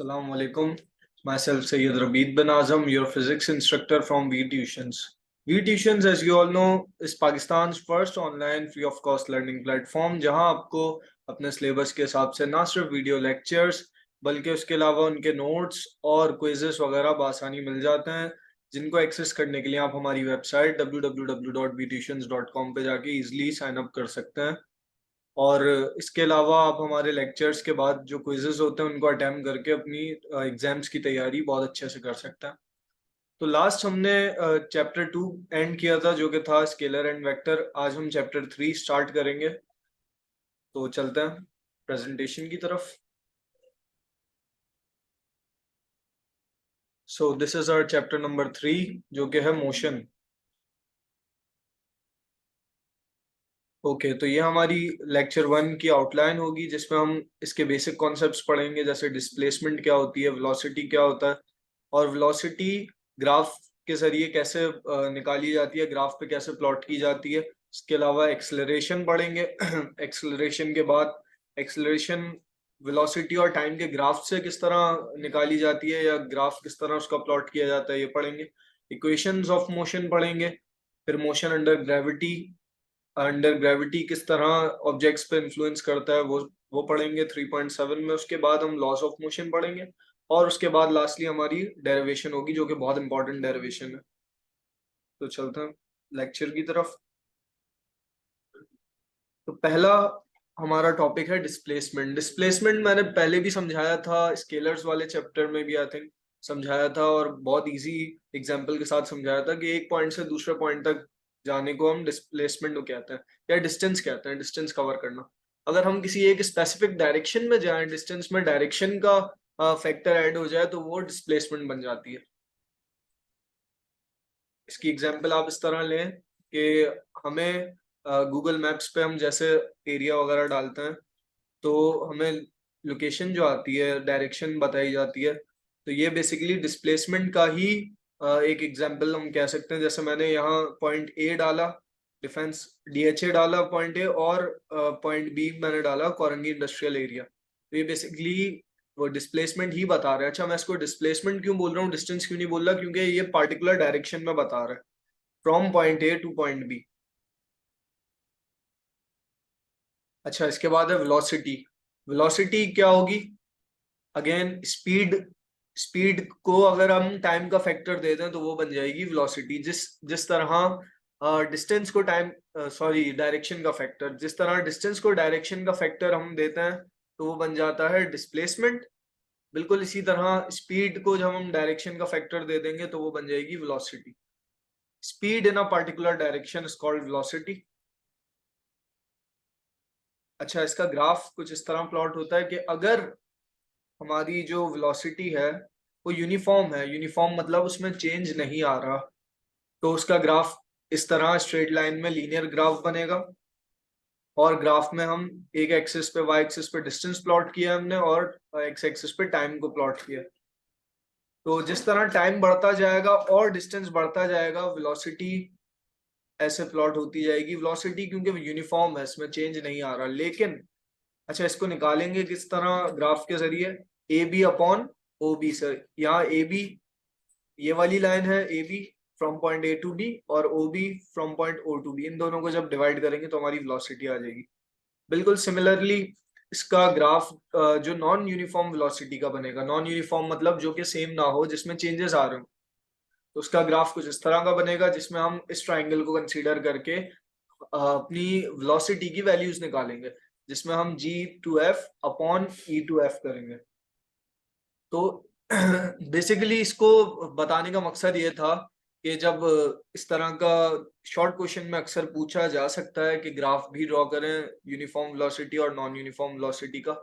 Assalamu alaikum. Myself Sayyid Rabeed bin Azam, your physics instructor from V Tuitions. V Tuitions, as you all know, is Pakistan's first online free of cost learning platform जहां आपको अपने syllabus के हिसाब से ना सिर्फ video lectures बल्कि उसके अलावा उनके नोट्स और क्विजेस वगैरह बआसानी मिल जाते हैं, जिनको एक्सेस करने के लिए आप हमारी वेबसाइट www.vtuitions.com पे जाके इजीली साइन अप कर सकते हैं। और इसके अलावा आप हमारे लेक्चर्स के बाद जो क्विजेस होते हैं उनको अटेम्प्ट करके अपनी एग्जाम्स की तैयारी बहुत अच्छे से कर सकते हैं। तो लास्ट हमने चैप्टर 2 एंड किया था जो कि था स्केलर एंड वेक्टर। आज हम चैप्टर 3 स्टार्ट करेंगे, तो चलते हैं प्रेजेंटेशन की तरफ। So this is our chapter number 3 जो कि है मोशन। ओके, तो ये हमारी लेक्चर 1 की आउटलाइन होगी जिसमें हम इसके बेसिक कॉन्सेप्ट्स पढ़ेंगे, जैसे डिस्प्लेसमेंट क्या होती है, वेलोसिटी क्या होता है और वेलोसिटी ग्राफ के जरिए कैसे निकाली जाती है, ग्राफ पे कैसे प्लॉट की जाती है। इसके अलावा एक्सेलरेशन पढ़ेंगे। एक्सेलरेशन के बाद एक्सेलरेशन वेलोसिटी और टाइम के ग्राफ से किस तरह निकाली जाती है या ग्राफ किस तरह उसका प्लॉट किया जाता है, ये पढ़ेंगे। इक्वेशंस ऑफ मोशन पढ़ेंगे, फिर मोशन अंडर ग्रेविटी किस तरह ऑब्जेक्ट्स पे इन्फ्लुएंस करता है वो पढ़ेंगे 3.7 में। उसके बाद हम लॉस ऑफ मोशन पढ़ेंगे और उसके बाद लास्टली हमारी डेरिवेशन होगी जो कि बहुत इंपॉर्टेंट डेरिवेशन है। तो चलते हैं लेक्चर की तरफ। तो पहला हमारा टॉपिक है डिस्प्लेसमेंट। डिस्प्लेसमेंट मैंने पहले भी समझाया था, स्केलर्स वाले चैप्टर में भी आई थिंक समझाया था, और बहुत इजी एग्जांपल के साथ समझाया था कि एक पॉइंट से दूसरे पॉइंट तक जाने को हम डिस्प्लेसमेंट को कहते हैं या डिस्टेंस कहते हैं, डिस्टेंस कवर करना। अगर हम किसी एक स्पेसिफिक डायरेक्शन में जाएं, डिस्टेंस में डायरेक्शन का फैक्टर ऐड हो जाए तो वो डिस्प्लेसमेंट बन जाती है। इसकी एग्जांपल आप इस तरह लें कि हमें गूगल मैप्स पे हम जैसे एरिया वगैरह डालते हैं तो हमें लोकेशन जो आती है, डायरेक्शन बताई जाती है। तो ये बेसिकली डिस्प्लेसमेंट का ही एक एग्जांपल हम कह सकते हैं। जैसे मैंने यहाँ पॉइंट ए डाला, डिफेंस डीएचए डाला पॉइंट ए, और पॉइंट बी मैंने डाला कोरंगी इंडस्ट्रियल एरिया। तो ये बेसिकली वो डिस्प्लेसमेंट ही बता रहा है। अच्छा, मैं इसको डिस्प्लेसमेंट क्यों बोल रहा हूँ, डिस्टेंस क्यों नहीं बोल रहा, क्योंकि ये पार्टिकुलर डायरेक्शन में बता रहा है, from point A to point B. अच्छा, इसके बाद है वेलोसिटी। वेलोसिटी क्या होगी? Again speed. स्पीड को अगर हम टाइम का फैक्टर दे दें तो वो बन जाएगी वेलोसिटी। जिस जिस तरह डिस्टेंस को टाइम सॉरी डायरेक्शन का फैक्टर, जिस तरह डिस्टेंस को डायरेक्शन का फैक्टर हम देते हैं तो वो बन जाता है डिस्प्लेसमेंट। बिल्कुल इसी तरह स्पीड को जब हम डायरेक्शन का फैक्टर दे देंगे तो वो बन जाएगी velocity. Speed in a particular direction is called velocity. अच्छा, इसका ग्राफ कुछ इस तरह प्लॉट होता है कि अगर हमारी जो वेलोसिटी है वो यूनिफॉर्म है, यूनिफॉर्म मतलब उसमें चेंज नहीं आ रहा, तो उसका ग्राफ इस तरह स्ट्रेट लाइन में लीनियर ग्राफ बनेगा। और ग्राफ में हम एक एक्सिस पे, वाई एक्सिस पे डिस्टेंस प्लॉट किया हमने और एक्स एक्सिस पे टाइम को प्लॉट किया। तो जिस तरह टाइम बढ़ता जाएगा और डिस्टेंस बढ़ता जाएगा, वेलोसिटी ऐसे प्लॉट होती जाएगी। वेलोसिटी क्योंकि यूनिफॉर्म है, इसमें चेंज नहीं आ रहा। लेकिन अच्छा, इसको निकालेंगे किस तरह ग्राफ के जरिए? A B upon O B. Sir यहाँ ए बी ये वाली लाइन है, A B from point A to B, और O B from point O to B. इन दोनों को जब डिवाइड करेंगे तो हमारी वेलोसिटी आ जाएगी। बिल्कुल सिमिलरली इसका ग्राफ जो नॉन यूनिफॉर्म वेलोसिटी का बनेगा, नॉन यूनिफॉर्म मतलब जो कि सेम ना हो, जिसमें चेंजेस आ रहे हो, तो उसका ग्राफ कुछ इस तरह का बनेगा जिसमें हम इस ट्राइंगल को कंसीडर करके अपनी वेलोसिटी की वैल्यूज निकालेंगे, जिसमें हम G to F upon E to F करेंगे। तो बेसिकली इसको बताने का मकसद ये था कि जब इस तरह का शॉर्ट क्वेश्चन में अक्सर पूछा जा सकता है कि ग्राफ भी ड्रॉ करें यूनिफॉर्म वेलोसिटी और नॉन यूनिफॉर्म वेलोसिटी का,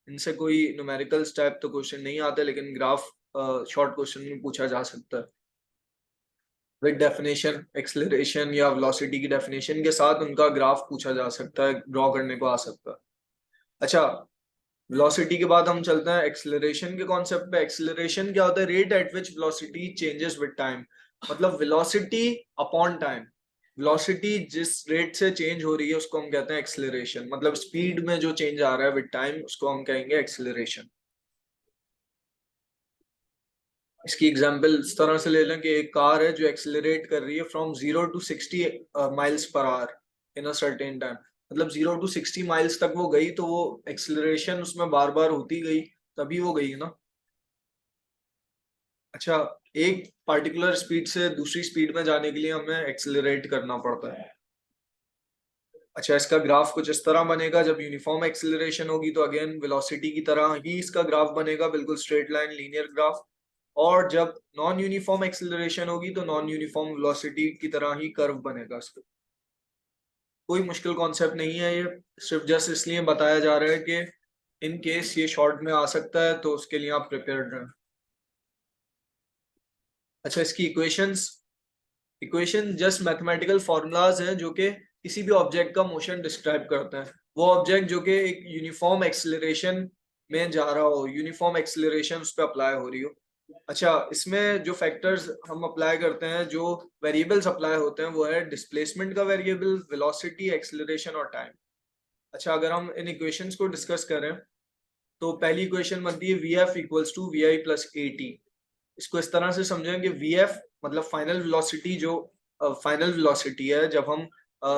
इनसे कोई न्यूमेरिकल्स टाइप तो क्वेश्चन नहीं आते, लेकिन ग्राफ शॉर्ट क्वेश्चन में पूछा जा सकता है विद डेफिनेशन, एक्सेलरेशन या वेलोसिटी की डेफिनेशन के साथ उनका ग्राफ पूछा जा सकता है, ड्रॉ करने को आ सकता है। अच्छा, वेलोसिटी के बाद हम चलते हैं एक्सेलरेशन के कॉन्सेप्ट पे। एक्सेलरेशन क्या होता है? Rate at which velocity changes with time, मतलब वेलोसिटी अपॉन टाइम। वेलोसिटी जिस रेट से चेंज हो रही है उसको हम कहते हैं एक्सेलरेशन, मतलब स्पीड में जो चेंज आ रहा है विद टाइम उसको हम कहेंगे एक्सेलरेशन। इसकी एग्जांपल इस तरह से ले लें कि एक कार है जो एक्सेलरेट कर रही है from 0 to 60 miles per hour in a certain time. मतलब 0 to 60 माइल्स तक वो गई, तो वो एक्सेलरेशन उसमें बार बार होती गई, तभी वो गई ना। अच्छा, एक पार्टिकुलर स्पीड से दूसरी स्पीड में जाने के लिए हमें एक्सेलरेट करना पड़ता है। अच्छा, इसका ग्राफ कुछ इस तरह बनेगा। जब यूनिफॉर्म एक्सेलरेशन होगी तो अगेन वेलोसिटी की तरह ही इसका ग्राफ बनेगा, बिल्कुल स्ट्रेट लाइन लीनियर ग्राफ। और जब नॉन यूनिफॉर्म एक्सेलरेशन होगी तो नॉन यूनिफॉर्म वेलोसिटी की तरह ही कर्व बनेगा इसका। कोई मुश्किल कॉन्सेप्ट नहीं है ये, सिर्फ जस्ट इसलिए बताया जा रहा है कि इन केस ये शॉर्ट में आ सकता है तो उसके लिए आप प्रिपेयर्ड रहें। अच्छा, इसकी इक्वेशन जस्ट मैथमेटिकल फॉर्मूलाज हैं जो कि किसी भी ऑब्जेक्ट का मोशन डिस्क्राइब करते हैं। वो ऑब्जेक्ट जो कि एक यूनिफॉर्म एक्सेलरेशन में जा रहा हो, यूनिफॉर्म एक्सेलरेशन उस पर अप्लाई हो रही हो। अच्छा, इसमें जो फैक्टर्स हम अप्लाई करते हैं, जो वेरिएबल्स अप्लाई होते हैं, वो है डिस्प्लेसमेंट का वेरिएबल, वेलोसिटी, एक्सेलरेशन और टाइम। अच्छा, अगर हम इन इक्वेशंस को डिस्कस करें तो पहली इक्वेशन बनती है v f equals to v i plus a t. इसको इस तरह से समझें कि वी एफ मतलब फाइनल वेलोसिटी, जो फाइनल वेलोसिटी है जब हम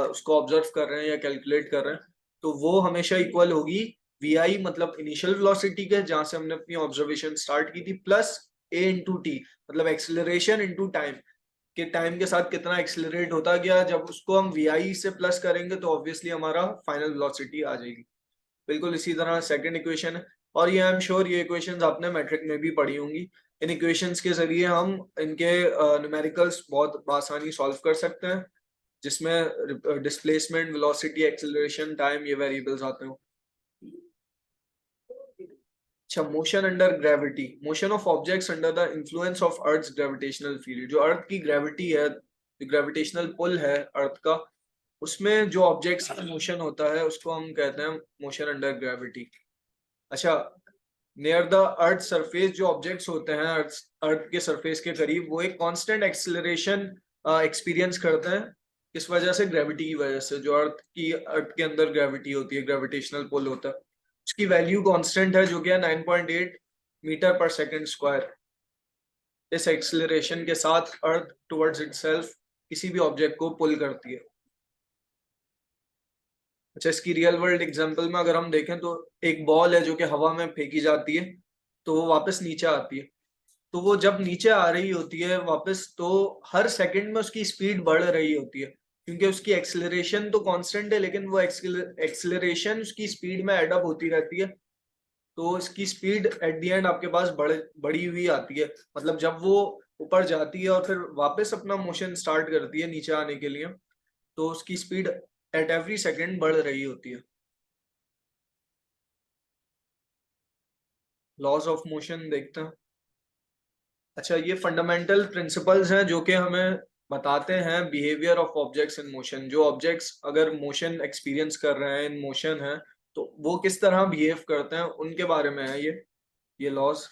उसको ऑब्जर्व कर रहे हैं या कैलकुलेट कर रहे हैं, तो वो हमेशा इक्वल होगी वी आई मतलब इनिशियल वेलोसिटी के, जहां से हमने अपनी ऑब्जर्वेशन स्टार्ट की थी, प्लस ए इंटू टी मतलब एक्सेलरेशन इंटू टाइम, के टाइम के साथ कितना एक्सेलरेट होता गया। जब उसको हम वी आई से प्लस करेंगे तो ऑब्वियसली हमारा फाइनल वेलोसिटी आ जाएगी। बिल्कुल इसी तरह सेकंड इक्वेशन है, और ये आई एम श्योर ये इक्वेशंस आपने मैट्रिक में भी पढ़ी होंगी। इन इक्वेशंस के जरिए हम इनके न्यूमेरिकल्स बहुत आसानी सॉल्व कर सकते हैं, जिसमें डिस्प्लेसमेंट, वेलोसिटी, एक्सेलरेशन, टाइम ये वेरिएबल्स आते हैं। अच्छा, motion under gravity, motion of objects under the influence of earth's gravitational field. जो अर्थ की ग्रेविटी है, जो ग्रेविटेशनल पुल है अर्थ का, उसमें जो ऑब्जेक्ट्स का मोशन होता है उसको हम कहते हैं मोशन अंडर ग्रेविटी। अच्छा, नियर द अर्थ सरफेस जो ऑब्जेक्ट्स होते हैं अर्थ के सरफेस के करीब, वो एक कांस्टेंट एक्सेलरेशन एक्सपीरियंस करते हैं। इस वजह से, ग्रेविटी की वजह से, जो अर्थ के अंदर ग्रेविटी होती है, ग्रेविटेशनल पुल होता है, उसकी वैल्यू कांस्टेंट है जो कि है 9.8 मीटर पर सेकंड स्क्वायर। इस एक्सेलरेशन के साथ अर्थ टुवर्ड्स इटसेल्फ किसी भी ऑब्जेक्ट को पुल करती है। अच्छा, इसकी रियल वर्ल्ड एग्जांपल में अगर हम देखें तो एक बॉल है जो कि हवा में फेंकी जाती है, तो वो वापस नीचे आती है। तो वो जब नीचे आ रही होती है वापस, तो हर सेकंड में उसकी स्पीड बढ़ रही होती है, क्योंकि उसकी एक्सेलरेशन तो कांस्टेंट है, लेकिन वो एक्सेलरेशन उसकी स्पीड में एड अप होती रहती है। तो इसकी स्पीड एट द एंड आपके पास बढ़ी हुई आती है। मतलब जब वो ऊपर जाती है और फिर वापस अपना मोशन स्टार्ट करती है नीचे आने के लिए, तो उसकी स्पीड एट एवरी सेकंड बढ़ रही होती है। लॉज ऑफ मोशन देखते हैं। अच्छा, ये फंडामेंटल प्रिंसिपल्स हैं जो कि हमें बताते हैं behaviour of objects in motion. जो ऑब्जेक्ट्स अगर मोशन एक्सपीरियंस कर रहे हैं, इन मोशन है, तो वो किस तरह बिहेव करते हैं उनके बारे में है ये लॉज।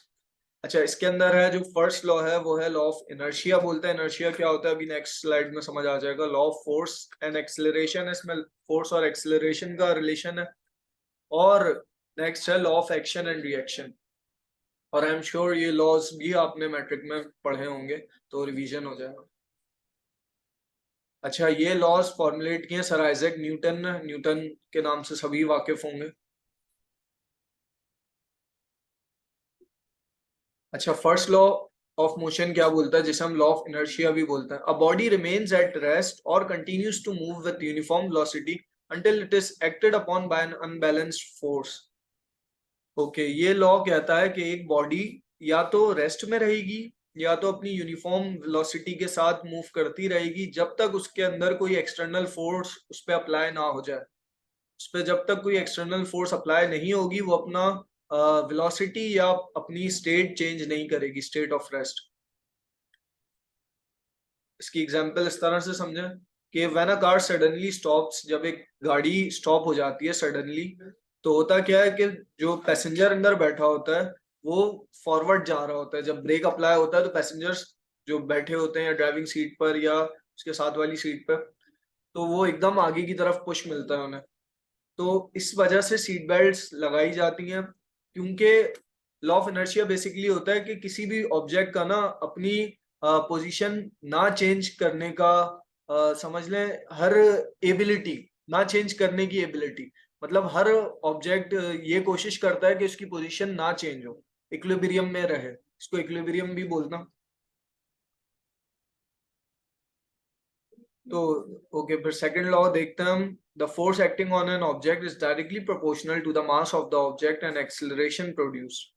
अच्छा, इसके अंदर है जो फर्स्ट लॉ है वो है लॉ ऑफ इनर्शिया। बोलते हैं इनर्शिया क्या होता है, अभी नेक्स्ट स्लाइड में समझ आ जाएगा। Law of force and acceleration, इसमें फोर्स और एक्सेलरेशन का रिलेशन है। और नेक्स्ट है law of action and reaction. और आई एम श्योर ये लॉज भी आपने मैट्रिक में पढ़े होंगे, तो रिवीजन हो जाएगा। अच्छा, ये लॉज फॉर्मुलेट किए सर आइजैक न्यूटन ने। न्यूटन के नाम से सभी वाकिफ होंगे। अच्छा, फर्स्ट लॉ ऑफ मोशन क्या बोलता है, जिसे हम लॉ ऑफ इनर्शिया भी बोलते हैं। A body remains at rest और continues to move with uniform velocity until it is acted upon by an unbalanced force। Okay, ये लॉ कहता है कि एक बॉडी या तो रेस्ट में रहेगी या तो अपनी यूनिफॉर्म वेलोसिटी के साथ मूव करती रहेगी, जब तक उसके अंदर कोई एक्सटर्नल फोर्स उस पर अप्लाई ना हो जाए। उस पर जब तक कोई एक्सटर्नल फोर्स अप्लाई नहीं होगी, वो अपना वेलोसिटी या अपनी स्टेट चेंज नहीं करेगी, स्टेट ऑफ रेस्ट। इसकी एग्जांपल इस तरह से समझें कि when a car suddenly stops, जब एक गाड़ी स्टॉप हो जाती है सडनली, तो होता क्या है कि जो पैसेंजर अंदर बैठा होता है वो फॉरवर्ड जा रहा होता है। जब ब्रेक अप्लाई होता है तो पैसेंजर्स जो बैठे होते हैं या ड्राइविंग सीट पर या उसके साथ वाली सीट पर, तो वो एकदम आगे की तरफ पुश मिलता है उन्हें। तो इस वजह से सीट बेल्ट्स लगाई जाती हैं, क्योंकि लॉ ऑफ इनर्शिया बेसिकली होता है कि किसी भी ऑब्जेक्ट का ना अपनी पोजीशन ना चेंज करने का समझ लें हर एबिलिटी, ना चेंज करने की एबिलिटी, मतलब हर ऑब्जेक्ट ये कोशिश करता है कि उसकी पोजीशन ना चेंज हो, इक्विलिब्रियम में रहे, इसको इक्विलिब्रियम भी बोलना। तो ओके, फिर सेकंड लॉ देखते हैं हम। The force acting on an object is directly proportional to the mass of the object and acceleration produced.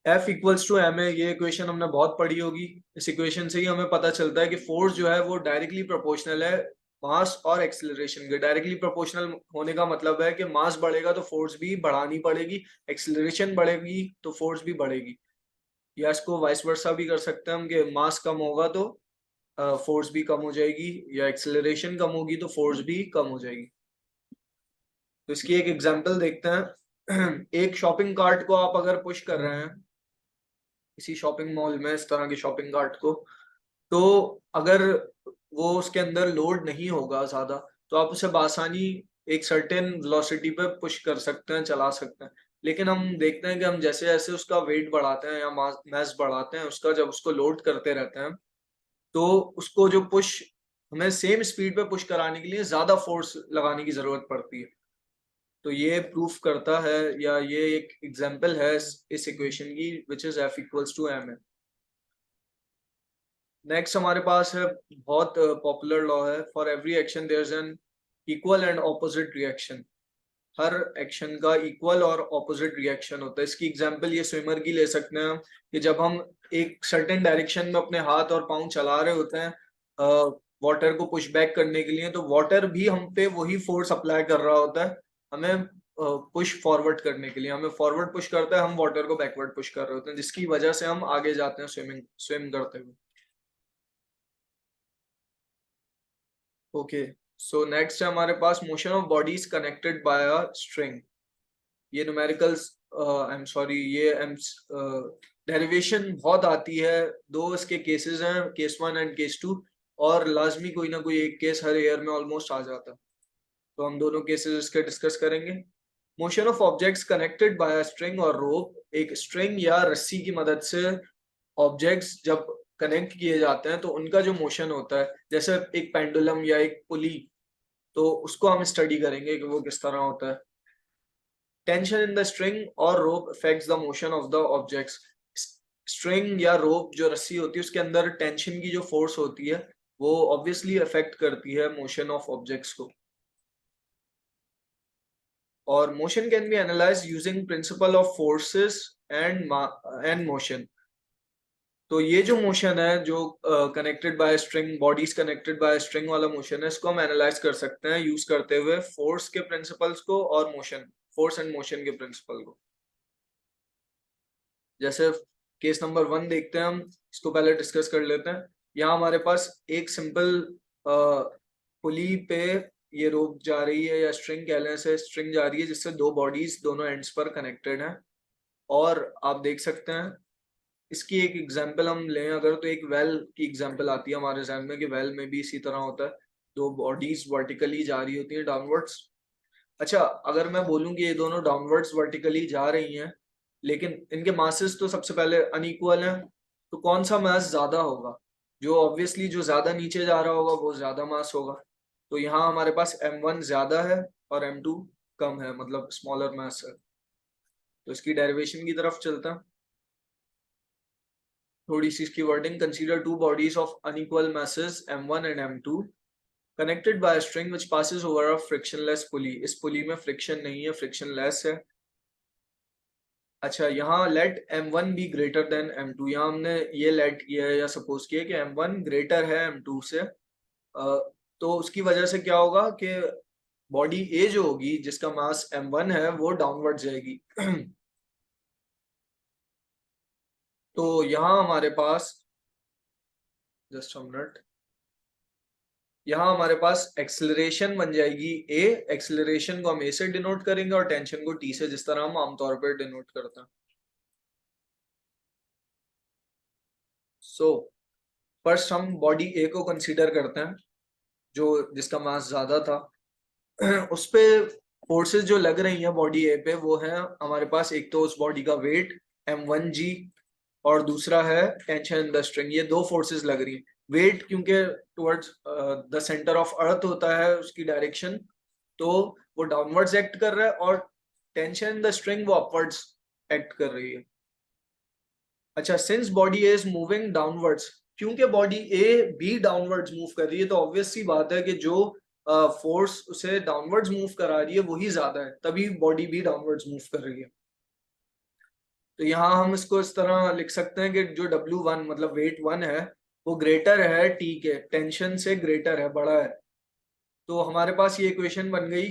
F equals to m है, ये इक्वेशन हमने बहुत पढ़ी होगी। इस इक्वेशन से ही हमें पता चलता है कि फोर्स जो है वो डायरेक्टली प्रोपोर्शनल है मास और एक्सेलरेशन के। डायरेक्टली प्रोपोर्शनल होने का मतलब है कि मास बढ़ेगा तो फोर्स भी बढ़ानी पड़ेगी, एक्सेलरेशन बढ़ेगी तो फोर्स भी बढ़ेगी। या इसको वाइस वर्सा भी कर सकते हैं हम कि मास कम होगा तो फोर्स भी कम हो जाएगी, या एक्सेलरेशन कम होगी तो फोर्स भी कम हो जाएगी। तो इसकी एक एग्जांपल देखते हैं। एक शॉपिंग कार्ट को आप अगर पुश कर रहे हैं किसी शॉपिंग मॉल में, इस तरह के शॉपिंग कार्ट को, तो अगर वो उसके अंदर लोड नहीं होगा ज्यादा, तो आप उसे बासानी एक सर्टेन वेलोसिटी पे पुश कर सकते हैं, चला सकते हैं। लेकिन हम देखते हैं कि हम जैसे जैसे उसका वेट बढ़ाते हैं या मास बढ़ाते हैं उसका, जब उसको लोड करते रहते हैं तो उसको जो पुश, हमें सेम स्पीड पे पुश कराने के लिए ज्यादा फोर्स लगाने की जरूरत पड़ती है। तो ये प्रूफ करता है, या ये एक एग्जांपल है इस इक्वेशन की, which is F equals to m. Next हमारे पास है, बहुत पॉपुलर लॉ है, for every action there is an equal and opposite reaction. हर एक्शन का इक्वल और ऑपोजिट रिएक्शन होता है। इसकी एग्जांपल ये स्विमर की ले सकते हैं कि जब हम एक सर्टेन डायरेक्शन में अपने हाथ और पाँव चला रहे होते हैं वाटर को पुश बैक करने के लिए, तो वाटर भी हम पे वही फोर्स अप्लाई कर रहा होता है हमें पुश फॉरवर्ड करने के लिए। हमें फॉरवर्ड पुश करता है, हम वाटर को बैकवर्ड पुश कर रहे होते हैं, जिसकी वजह से हम आगे जाते हैं स्विम करते हुए। ओके, सो नेक्स्ट है हमारे पास motion of bodies connected by a string. ये न्यूमेरिकल्स, आई एम सॉरी, ये डेरिवेशन बहुत आती है। दो इसके केसेस हैं, case one and case two, और लाजमी कोई ना कोई एक केस हर ईयर में ऑलमोस्ट आ जाता है। तो हम दोनों केसेस इसके डिस्कस करेंगे। Motion of objects connected by a string और रोप। एक स्ट्रिंग या रस्सी की मदद से ऑब्जेक्ट्स जब कनेक्ट किए जाते हैं तो उनका जो मोशन होता है, जैसे एक पेंडुलम या एक पुली, तो उसको हम स्टडी करेंगे कि वो किस तरह होता है। टेंशन इन द स्ट्रिंग और rope affects the motion of the objects. String या रोप जो रस्सी होती है उसके अंदर टेंशन की जो फोर्स होती है वो ऑब्वियसली अफेक्ट करती है मोशन ऑफ ऑब्जेक्ट्स को। और motion can be analyse using principle of forces and motion. तो ये जो मोशन है जो connected by string, bodies connected bye string वाला मोशन है, इसको हम एनालाइज कर सकते हैं यूज करते हुए फोर्स के प्रिंसिपल्स को और मोशन, फोर्स एंड मोशन के प्रिंसिपल को। जैसे केस नंबर वन देखते हैं हम, इसको पहले डिस्कस कर लेते हैं। यहाँ हमारे पास एक सिंपल पुली पे ये रोप जा रही है, या स्ट्रिंग कह लें, से स्ट्रिंग जा रही है जिससे दो बॉडीज दोनों एंड्स पर कनेक्टेड हैं। और आप देख सकते हैं, इसकी एक एग्जांपल हम लें अगर, तो एक वेल की एग्जांपल आती है हमारे जहन में कि वेल में भी इसी तरह होता है, दो बॉडीज वर्टिकली जा रही होती है डाउनवर्ड्स। अच्छा, अगर मैं बोलूं कि ये दोनों डाउनवर्ड्स वर्टिकली जा रही हैं, लेकिन इनके मासेस तो सबसे पहले अनइक्वल हैं, तो कौन सा मास ज्यादा होगा? जो ऑब्वियसली जो ज्यादा नीचे जा रहा होगा वो ज्यादा मास होगा। तो यहाँ हमारे पास m1 ज्यादा है और m2 कम है, मतलब स्मॉलर मास है। तो इसकी डेरिवेशन की तरफ चलता है। थोड़ी सी इसकी wording, consider two bodies of unequal masses m1 and m2 connected by a string which passes over a frictionless pulley। इस पुली में फ्रिक्शन नहीं है, फ्रिक्शनलेस है। अच्छा, यहाँ late m1 be greater than m2। यहाँ हमने ये लेट किया है या सपोज किया कि m1 ग्रेटर है m2 से। तो उसकी वजह से क्या होगा कि बॉडी ए जो होगी जिसका मास m1 है वो डाउनवर्ड जाएगी। तो यहाँ हमारे पास, जस्ट अ मिनट, यहाँ हमारे पास एक्सेलरेशन बन जाएगी ए। एक्सेलरेशन को हम ए से डिनोट करेंगे और टेंशन को टी से, जिस तरह हम आमतौर पर डिनोट करते हैं। सो फर्स्ट हम बॉडी ए को कंसीडर करते हैं जो जिसका मास ज्यादा था। उस पे फोर्सेस जो लग रही हैं बॉडी ए पे वो है हमारे पास, एक तो उस बॉडी का वेट m1g और दूसरा है टेंशन इन द स्ट्रिंग। ये दो फोर्सेस लग रही हैं। वेट क्योंकि towards the centre of earth होता है उसकी डायरेक्शन, तो वो डाउनवर्ड्स एक्ट कर रहा है, और टेंशन इन द स्ट्रिंग वो अपवर्ड्स एक्ट कर रही है। अच्छा, since body A is moving downwards, क्योंकि बॉडी ए भी डाउनवर्ड्स मूव कर रही है, तो ऑब्वियस सी बात है कि जो फोर्स उसे डाउनवर्ड्स मूव करा रही है वही ज्यादा है, तभी बॉडी भी डाउनवर्ड्स मूव कर रही है। तो यहाँ हम इसको इस तरह लिख सकते हैं कि जो W1 मतलब वेट 1 है वो ग्रेटर है टी के, टेंशन से ग्रेटर है, बड़ा है। तो हमारे पास ये इक्वेशन बन गई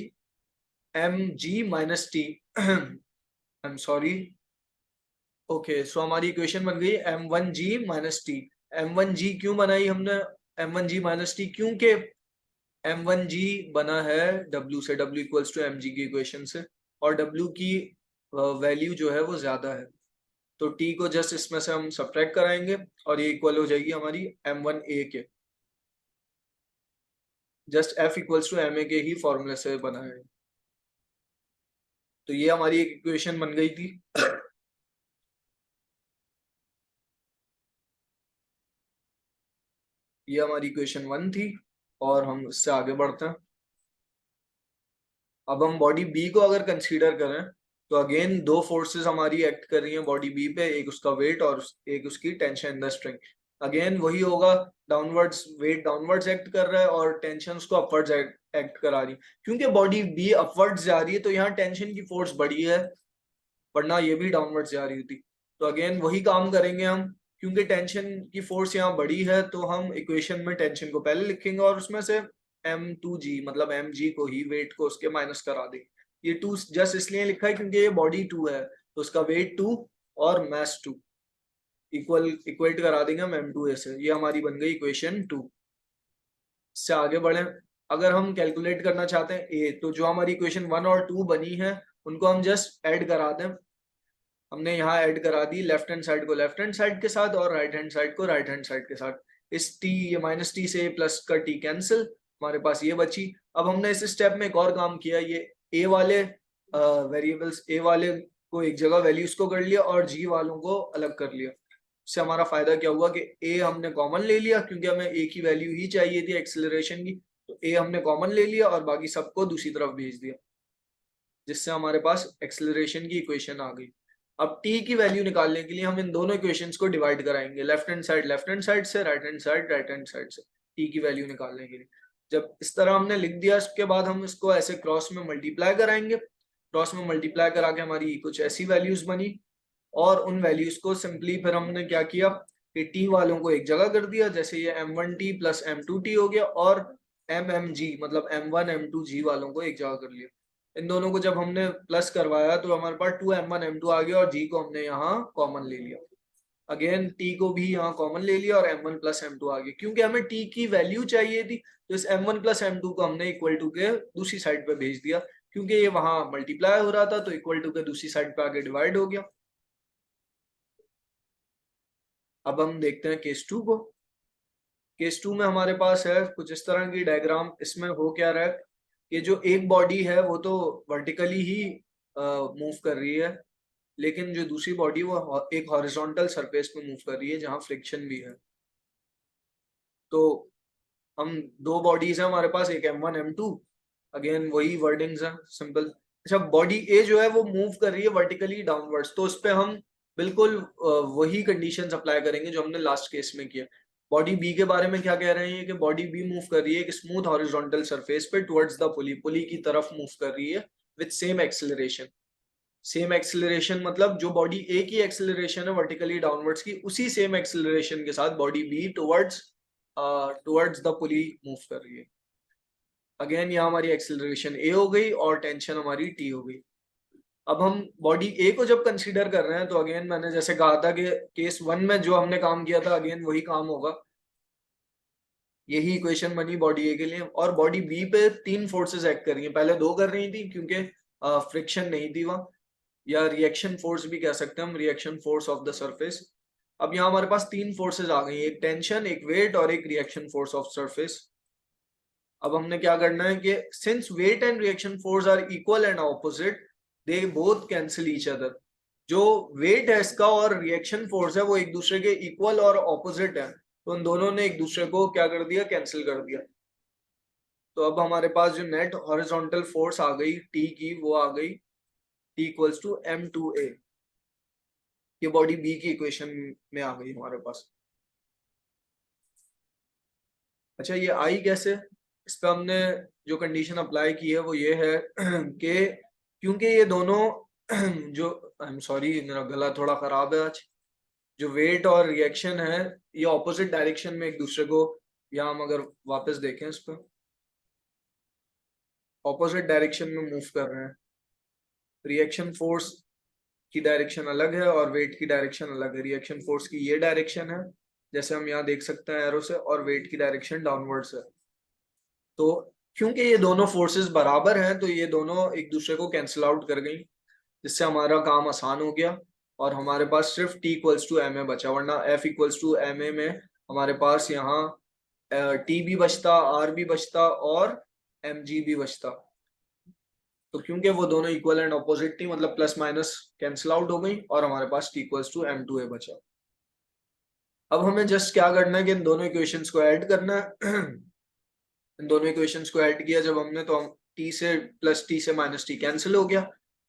mg minus T I am sorry, okay, so हमारी इक्वेशन बन गई m1g माइनस टी। m1g क्यों बनाई हमने m1g माइनस टी? क्योंकि m1g बना है w से, w इक्वल्स टू mg की इक्वेशन से, और w की वैल्यू जो है वो ज्यादा है, तो t को जस्ट इसमें से हम सब्ट्रैक्ट कराएंगे और ये इक्वल हो जाएगी हमारी m1a के। Just f equals to ma के ही फॉर्मूले से बना है। तो ये हमारी एक इक्वेशन बन गई थी। ये हमारी इक्वेशन 1 थी, और हम इससे आगे बढ़ते हैं। अब हम बॉडी बी को अगर कंसीडर करें तो अगेन दो फोर्सेस हमारी एक्ट कर रही हैं बॉडी बी पे, एक उसका वेट और एक उसकी tension in the string. Again वही होगा, डाउनवर्ड्स, वेट डाउनवर्ड्स एक्ट कर रहा है और टेंशन उसको अपवर्ड्स एक्ट करा रही है। क्योंकि बॉडी बी अपवर्ड्स जा रही है तो यहाँ टेंशन की फोर्स बढ़ी है, वरना ये भी डाउनवर्ड्स जा रही होती। तो अगेन वही काम करेंगे हम, क्योंकि टेंशन की फोर्स यहाँ बड़ी है तो हम इक्वेशन में टेंशन को पहले लिखेंगे और उसमें से m2g मतलब mg को ही, वेट को उसके माइनस करा देंगे। ये 2 जस्ट इसलिए लिखा है क्योंकि ये बॉडी 2 है तो उसका वेट 2 और मास 2, इक्वेट करा देंगे हम m2a से। ये हमारी बन गई इक्वेशन 2। इससे आगे बढ़े, अगर हम कैलकुलेट करना चाहते हैं a, तो जो हमारी इक्वेशन 1 और 2 बनी है उनको हम जस्ट ऐड करा दें। हमने यहाँ ऐड करा दी लेफ्ट हैंड साइड को लेफ्ट हैंड साइड के साथ और राइट हैंड साइड को राइट हैंड साइड के साथ। इस टी, ये माइनस टी से प्लस का टी कैंसिल, हमारे पास ये बची। अब हमने इस स्टेप में एक और काम किया, ये ए वाले वेरिएबल्स, ए वाले को एक जगह वैल्यूज को कर लिया और जी वालों को अलग कर लिया। इससे हमारा फायदा क्या हुआ कि ए हमने कॉमन ले लिया, क्योंकि हमें ए की वैल्यू ही चाहिए थी एक्सेलरेशन की, तो ए हमने कॉमन ले लिया और बाकी सबको दूसरी तरफ भेज दिया, जिससे हमारे पास एक्सेलरेशन की इक्वेशन आ गई। अब t की वैल्यू निकालने के लिए हम इन दोनों इक्वेशंस को डिवाइड कराएंगे, लेफ्ट हैंड साइड से, राइट हैंड साइड से, t की वैल्यू निकालने के लिए। जब इस तरह हमने लिख दिया उसके बाद हम इसको ऐसे क्रॉस में मल्टीप्लाई कराएंगे। क्रॉस में मल्टीप्लाई करा के हमारी कुछ ऐसी वैल्यूज बनी, और उन वैल्यूज को सिंपली फिर हमने क्या किया कि t वालों को एक जगह कर दिया, जैसे ये m1t प्लस m2t हो गया, और mmg मतलब m1 m2g वालों को एक जगह कर लिया। इन दोनों को जब हमने प्लस करवाया तो हमारे पास 2m1 m2 आ गया, और g को हमने यहाँ कॉमन ले लिया। अगेन t को भी यहाँ कॉमन ले लिया और m1 प्लस m2 आ गया। क्योंकि हमें t की वैल्यू चाहिए थी तो इस m1 प्लस m2 को हमने इक्वल टू के दूसरी साइड पे भेज दिया, क्योंकि ये वहां मल्टीप्लाई हो रहा था तो इक्वल टू के दूसरी साइड पे आगे डिवाइड हो गया। अब हम देखते हैं केस 2 को। केस 2 में हमारे पास है कुछ इस तरह की डायग्राम। इसमें हो क्या रहा है कि जो एक बॉडी है वो तो वर्टिकली ही मूव कर रही है, लेकिन जो दूसरी बॉडी वो एक हॉरिजॉन्टल सरफेस पे मूव कर रही है जहां फ्रिक्शन भी है। तो हम दो बॉडीज है हमारे पास, एक m1 m2, अगेन वही वर्डिंग्स है सिंपल। अच्छा, बॉडी ए जो है वो मूव कर रही है वर्टिकली डाउनवर्ड्स, तो उस पे हम बिल्कुल वही कंडीशंस अप्लाई करेंगे जो हमने लास्ट केस में किया। बॉडी बी के बारे में क्या कह रहे हैं कि बॉडी बी मूव कर रही है एक स्मूथ हॉरिजॉन्टल सरफेस पे टुवर्ड्स द पुली, पुली की तरफ मूव कर रही है with same acceleration. Same acceleration मतलब जो बॉडी ए की एक्सेलरेशन है वर्टिकली डाउनवर्ड्स की, उसी सेम एक्सेलरेशन के साथ body be towards the pulley move कर रही है। अगेन यहाँ हमारी एक्सेलरेशन ए हो गई और टेंशन हमारी टी हो गई। अब हम बॉडी ए को जब कंसीडर कर रहे हैं तो अगेन मैंने जैसे कहा था कि केस 1 में जो हमने काम किया था अगेन वही काम होगा। यही इक्वेशन बनी बॉडी ए के लिए, और बॉडी बी पे 3 फोर्सेस एक्ट कर रही हैं। पहले 2 कर रही थी क्योंकि फ्रिक्शन नहीं थी वहां, या रिएक्शन फोर्स भी कह सकते हैं हम, reaction force of the surface. अब यहाँ हमारे पास 3 फोर्सेस आ गई, एक टेंशन, एक वेट और एक रिएक्शन फोर्स ऑफ सरफेस। अब हमने क्या करना है कि since weight and reaction force are equal and opposite, they both cancel each other. जो वेट है इसका और रिएक्शन फोर्स है वो एक दूसरे के इक्वल और ऑपोजिट है, तो उन दोनों ने एक दूसरे को क्या कर दिया, कैंसिल कर दिया। तो अब हमारे पास जो नेट हॉरिजॉन्टल फोर्स आ गई टी की, वो आ गई टी इक्वल्स टू m2a। ये बॉडी बी की इक्वेशन में आ गई हमारे पास। अच्छा, ये आई कैसे? इस पे हमने जो कंडीशन अप्लाई की है वो ये है कि क्योंकि ये दोनों जो, आई एम सॉरी मेरा गला थोड़ा खराब है आज, जो वेट और रिएक्शन है ये ऑपोजिट डायरेक्शन में एक दूसरे को, या हम अगर वापस देखें इस पर, ऑपोजिट डायरेक्शन में मूव कर रहे हैं। रिएक्शन फोर्स की डायरेक्शन अलग है और वेट की डायरेक्शन अलग है। रिएक्शन फोर्स की ये डायरेक्शन है जैसे हम यहाँ देख सकते हैं एरो से, और वेट की डायरेक्शन डाउनवर्ड्स है। तो क्योंकि ये दोनों फोर्सेस बराबर हैं तो ये दोनों एक दूसरे को कैंसिल आउट कर गई, जिससे हमारा काम आसान हो गया और हमारे पास सिर्फ T equals to m a बचा, वरना F equals to m a में हमारे पास यहाँ T भी बचता, R भी बचता और mg भी बचता। तो क्योंकि वो दोनों इक्वल एंड ऑपोजिट थी, मतलब प्लस माइनस कैंसिल आउट हो गई और हमारे पास T इक्वल्स टू m2a बचा। अब हमें जस्ट क्या करना है कि इन दोनों इक्वेशंस को ऐड करना है। इन दोनों इक्वेशंस को ऐड किया जब हमने, तो हम टी से प्लस टी से माइनस टी कैंसिल हो गया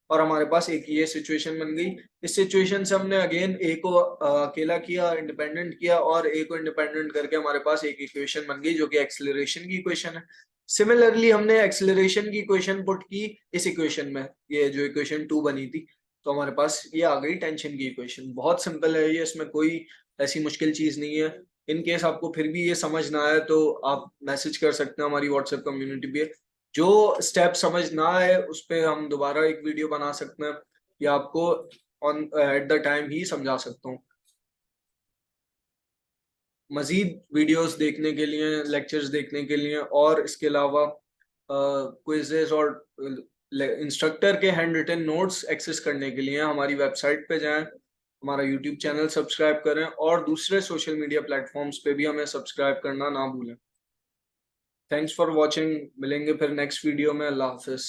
और हमारे पास एक ये सिचुएशन बन गई। इस सिचुएशन से हमने अगेन ए को अकेला किया, इंडिपेंडेंट किया, और ए को इंडिपेंडेंट करके हमारे पास एक इक्वेशन बन गई जो कि एक्सेलरेशन की इक्वेशन है। सिमिलरली हमने एक्सेलरेशन की इक्वेशन पुट की इस इक्वेशन में, ये जो इक्वेशन 2 बनी थी, तो हमारे पास ये आ गई टेंशन की इक्वेशन। बहुत सिंपल है ये, इसमें कोई ऐसी मुश्किल चीज नहीं है। इन केस आपको फिर भी ये समझ ना आए तो आप मैसेज कर सकते हैं हमारी व्हाट्सएप कम्युनिटी पे। जो स्टेप समझ ना आए उस पर हम दोबारा एक वीडियो बना सकते हैं या आपको ऑन एट द टाइम ही समझा सकता हूँ। मजीद वीडियोस देखने के लिए, लेक्चर्स देखने के लिए और इसके अलावा क्विजेस और इंस्ट्रक्टर के हैंड रिटन नोट्स एक्सेस करने के लिए हमारी वेबसाइट पे जाएं, हमारा यूट्यूब चैनल सब्सक्राइब करें और दूसरे सोशल मीडिया प्लेटफॉर्म्स पे भी हमें सब्सक्राइब करना ना भूलें। Thanks for watching. मिलेंगे फिर नेक्स्ट वीडियो में। अल्लाह हाफिज।